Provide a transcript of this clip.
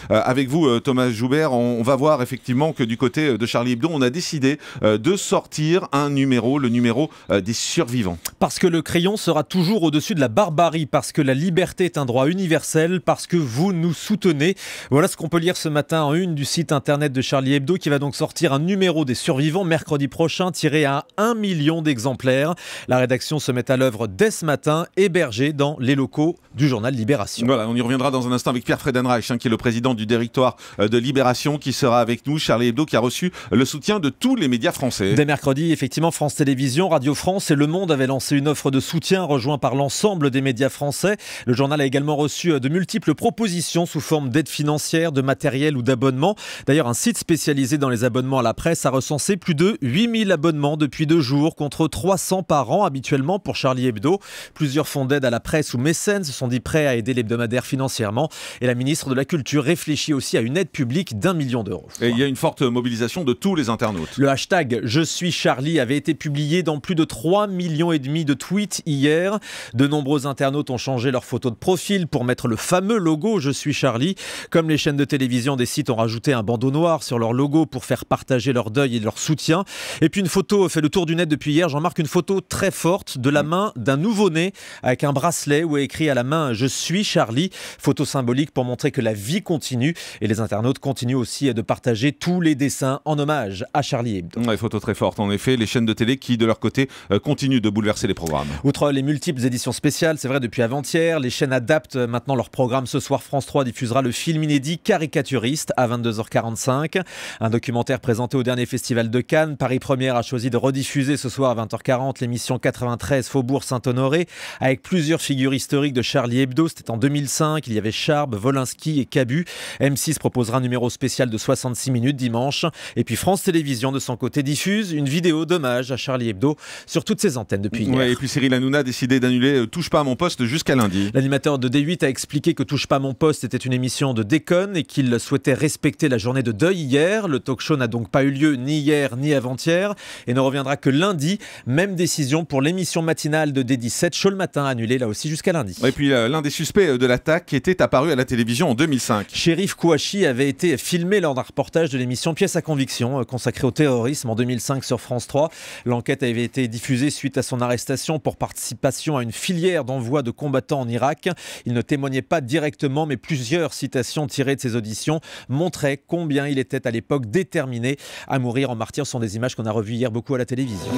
Avec vous, Thomas Joubert, on va voir effectivement que du côté de Charlie Hebdo, on a décidé de sortir un numéro, le numéro des survivants. Parce que le crayon sera toujours au-dessus de la barbarie, parce que la liberté est un droit universel, parce que vous nous soutenez. Voilà ce qu'on peut lire ce matin en une du site internet de Charlie Hebdo, qui va donc sortir un numéro des survivants mercredi prochain, tiré à 1 million d'exemplaires. La rédaction se met à l'œuvre dès ce matin, hébergée dans les locaux du journal Libération. Voilà, on y reviendra dans un instant avec Pierre Friedenreich, qui est le président du directoire de Libération, qui sera avec nous. Charlie Hebdo qui a reçu le soutien de tous les médias français. Dès mercredi, effectivement, France Télévisions, Radio France et Le Monde avaient lancé une offre de soutien rejoint par l'ensemble des médias français. Le journal a également reçu de multiples propositions sous forme d'aide financière, de matériel ou d'abonnement. D'ailleurs, un site spécialisé dans les abonnements à la presse a recensé plus de 8000 abonnements depuis 2 jours, contre 300 par an habituellement pour Charlie Hebdo. Plusieurs fonds d'aide à la presse ou mécènes se sont dit prêts à aider l'hebdomadaire financièrement. Et la ministre de la Culture réfléchit aussi à une aide publique d'1 million d'euros. Et il y a une forte mobilisation de tous les internautes. Le hashtag « Je suis Charlie » avait été publié dans plus de 3,5 millions de tweets hier. De nombreux internautes ont changé leur photo de profil pour mettre le fameux logo « Je suis Charlie ». Comme les chaînes de télévision, des sites ont rajouté un bandeau noir sur leur logo pour faire partager leur deuil et leur soutien. Et puis une photo fait le tour du net depuis hier. J'en marque une photo très forte de la main d'un nouveau-né avec un bracelet où est écrit à la main « Je suis Charlie ». Photo symbolique pour montrer que la vie continue. Et les internautes continuent aussi de partager tous les dessins en hommage à Charlie Hebdo. Ouais, photo très forte en effet. Les chaînes de télé qui, de leur côté, continuent de bouleverser les programmes. Outre les multiples éditions spéciales, c'est vrai depuis avant-hier, les chaînes adaptent maintenant leur programme. Ce soir, France 3 diffusera le film inédit Caricaturiste à 22h45. Un documentaire présenté au dernier festival de Cannes. Paris Première a choisi de rediffuser ce soir à 20h40 l'émission 93 Faubourg Saint-Honoré avec plusieurs figures historiques de Charlie Hebdo. C'était en 2005. Il y avait Charb, Wolinski et Cabu. M6 proposera un numéro spécial de 66 minutes dimanche. Et puis France Télévisions, de son côté, diffuse une vidéo d'hommage à Charlie Hebdo sur toutes ses antennes depuis hier. Ouais, et puis Cyril Hanouna a décidé d'annuler Touche pas à mon poste jusqu'à lundi. L'animateur de D8 a expliqué que Touche pas à mon poste était une émission de déconne et qu'il souhaitait respecter la journée de deuil hier. Le talk show n'a donc pas eu lieu ni hier ni avant-hier et ne reviendra que lundi. Même décision pour l'émission matinale de D17, Chaud le matin, annulée là aussi jusqu'à lundi. Et puis l'un des suspects de l'attaque était apparu à la télévision en 2005. Chérif Kouachi avait été filmé lors d'un reportage de l'émission Pièce à conviction consacrée au terrorisme en 2005 sur France 3. L'enquête avait été diffusée suite à son arrestation pour participation à une filière d'envoi de combattants en Irak. Il ne témoignait pas directement, mais plusieurs citations tirées de ses auditions montraient combien il était à l'époque déterminé à mourir en martyr. Ce sont des images qu'on a revues hier beaucoup à la télévision.